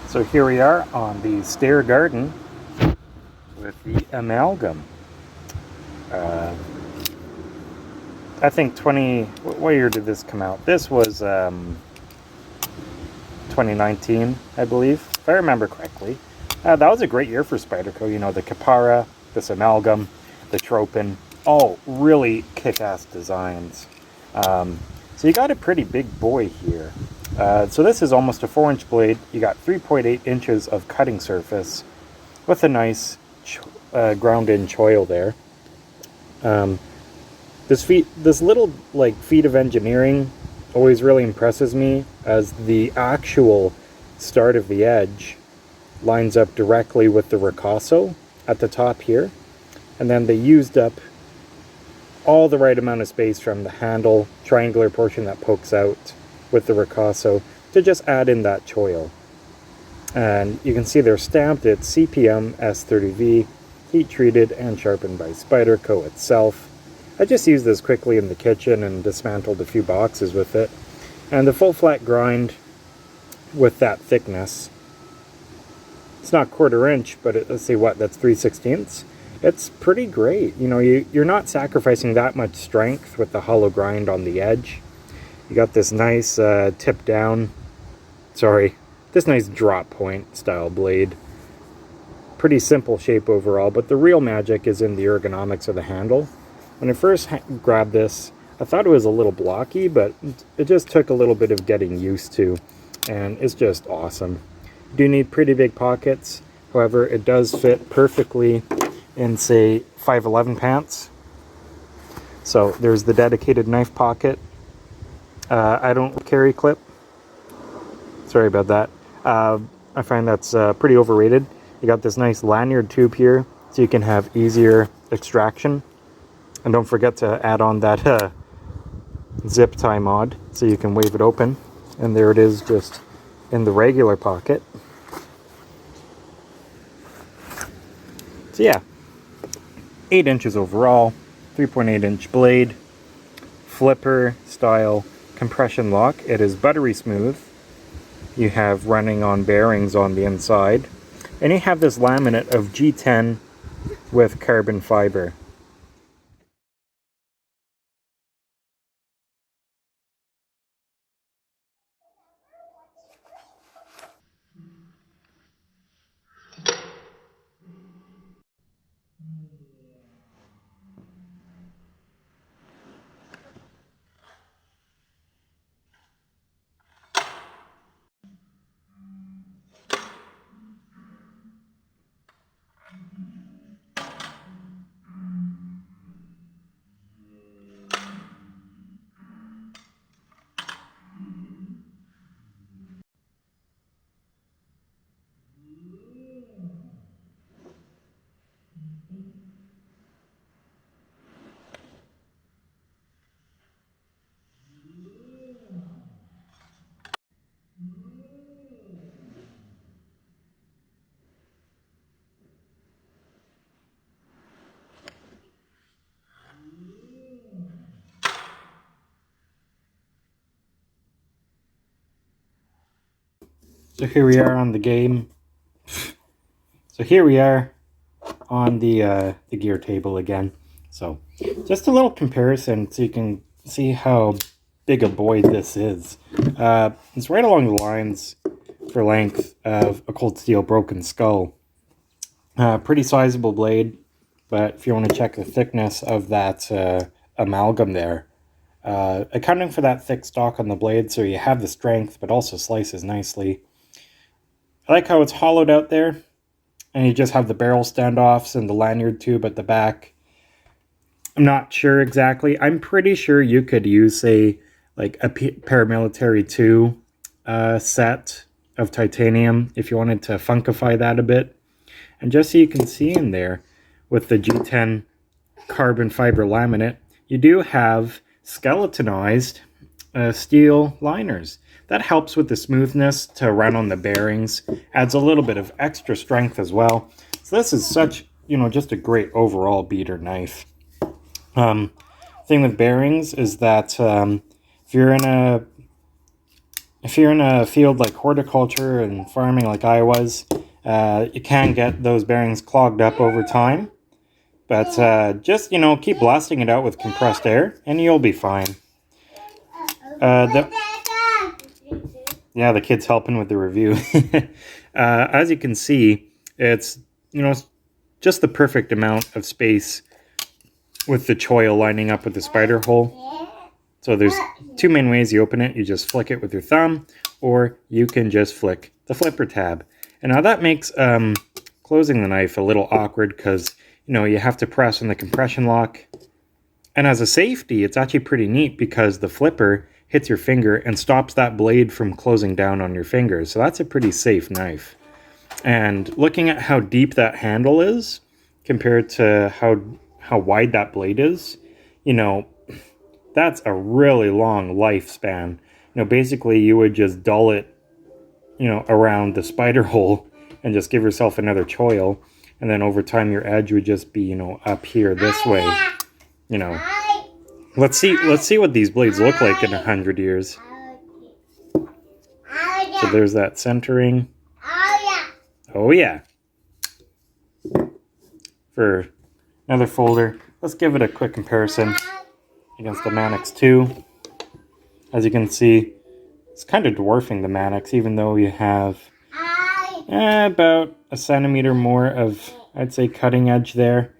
So here we are on the stair garden with the amalgam. I think what year did this come out? This was 2019, I believe, if I remember correctly. That was a great year for Spyderco. You know, the Capara, this amalgam, the Tropin, all really kick-ass designs. So you got a pretty big boy here. So this is almost a 4-inch blade. You got 3.8 inches of cutting surface with a nice ground-in choil there. This little feat of engineering always really impresses me, as the actual start of the edge lines up directly with the ricasso at the top here, and then they used up all the right amount of space from the handle triangular portion that pokes out with the ricasso to just add in that choil. And you can see they're stamped. It's CPM S30V, heat treated and sharpened by Spyderco itself. I just used this quickly in the kitchen and dismantled a few boxes with it. And the full flat grind with that thickness, it's not 1/4 inch, but let's see, what, that's 3/16. It's pretty great. You know, you're not sacrificing that much strength with the hollow grind on the edge. You got this nice tip down, this nice drop point style blade. Pretty simple shape overall, but the real magic is in the ergonomics of the handle. When I first grabbed this, I thought it was a little blocky, but it just took a little bit of getting used to, and it's just awesome. You do need pretty big pockets. However, it does fit perfectly in, say, 511 pants. So there's the dedicated knife pocket. I don't carry clip. Sorry about that. I find that's pretty overrated. You got this nice lanyard tube here, so you can have easier extraction. And don't forget to add on that zip tie mod, so you can wave it open. And there it is, just in the regular pocket. So yeah, 8 inches overall, 3.8 inch blade, flipper style compression lock. It is buttery smooth. You have running on bearings on the inside, and you have this laminate of G10 with carbon fiber. So here we are on the game. So here we are on the gear table again. So just a little comparison so you can see how big a boy this is. It's right along the lines for length of a cold steel broken skull. Pretty sizable blade, but if you want to check the thickness of that amalgam there, accounting for that thick stock on the blade, so you have the strength but also slices nicely. I like how it's hollowed out there, and you just have the barrel standoffs and the lanyard tube at the back. I'm not sure exactly. I'm pretty sure you could use, say, like a paramilitary 2 set of titanium if you wanted to funkify that a bit. And just so you can see in there, with the G10 carbon fiber laminate, you do have skeletonized steel liners. That helps with the smoothness to run on the bearings, adds a little bit of extra strength as well. So this is such, just a great overall beater knife. Thing with bearings is that if you're in a If you're in a field like horticulture and farming like I was, you can get those bearings clogged up over time. But just, keep blasting it out with compressed air and you'll be fine. Yeah, the kid's helping with the review. As you can see, it's, just the perfect amount of space with the choil lining up with the spider hole. So there's two main ways you open it. You just flick it with your thumb, or you can just flick the flipper tab. And now that makes closing the knife a little awkward because, you have to press on the compression lock. And as a safety, it's actually pretty neat because the flipper hits your finger and stops that blade from closing down on your finger. So that's a pretty safe knife. And looking at how deep that handle is compared to how wide that blade is, that's a really long lifespan. Basically you would just dull it, around the spider hole and just give yourself another choil. And then over time your edge would just be, up here this way. Let's see what these blades look like in 100 years. So there's that centering. Oh yeah. For another folder, let's give it a quick comparison against the Manix 2. As you can see, it's kind of dwarfing the Manix, even though you have about a centimeter more of, I'd say, cutting edge there.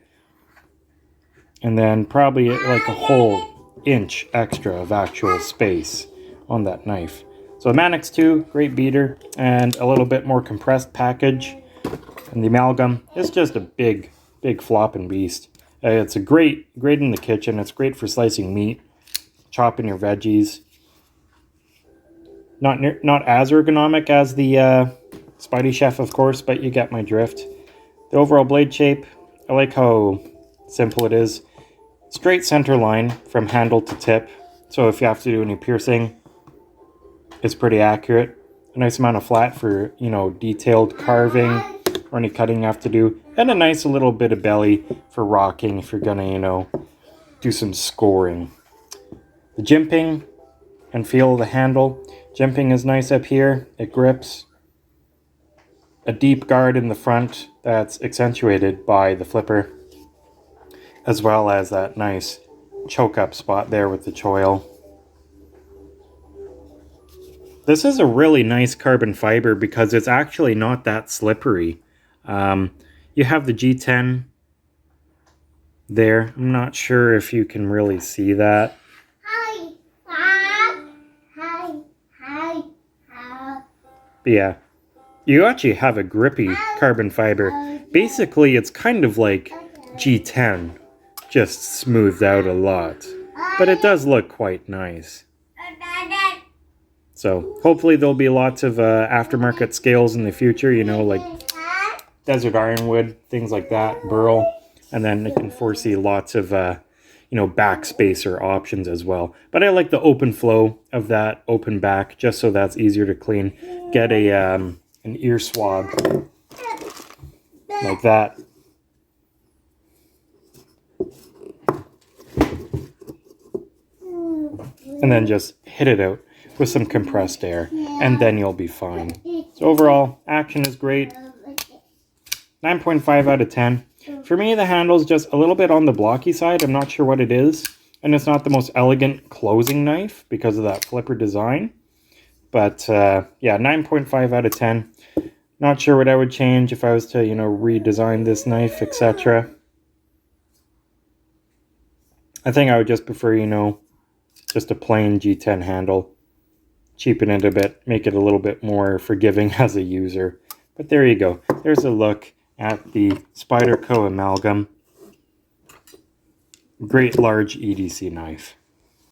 And then probably like a whole inch extra of actual space on that knife. So the Manix 2, great beater, and a little bit more compressed package. And the Amalgam is just a big flopping beast. It's a great in the kitchen. It's great for slicing meat, chopping your veggies. Not as ergonomic as the Spidey Chef, of course, but you get my drift. The overall blade shape, I like how simple it is. Straight center line from handle to tip. So if you have to do any piercing, it's pretty accurate. A nice amount of flat for, detailed carving or any cutting you have to do. And a nice little bit of belly for rocking if you're gonna, do some scoring. The jimping and feel of the handle. Jimping is nice up here. It grips. A deep guard in the front that's accentuated by the flipper, as well as that nice choke up spot there with the choil. This is a really nice carbon fiber because it's actually not that slippery. You have the G10 there. I'm not sure if you can really see that. But yeah, you actually have a grippy carbon fiber. Basically, it's kind of like G10, just smoothed out a lot. But it does look quite nice. So hopefully there'll be lots of aftermarket scales in the future, like desert ironwood, things like that, burl. And then I can foresee lots of, backspacer options as well. But I like the open flow of that open back, just so that's easier to clean. Get an ear swab like that. And then just hit it out with some compressed air, and then you'll be fine. So overall, action is great. 9.5 out of 10. For me, the handle's just a little bit on the blocky side. I'm not sure what it is. And it's not the most elegant closing knife because of that flipper design. But yeah, 9.5 out of 10. Not sure what I would change if I was to, redesign this knife, etc. I think I would just prefer, just a plain G10 handle. Cheapen it a bit, make it a little bit more forgiving as a user. But there you go. There's a look at the Spyderco Amalgam. Great large EDC knife.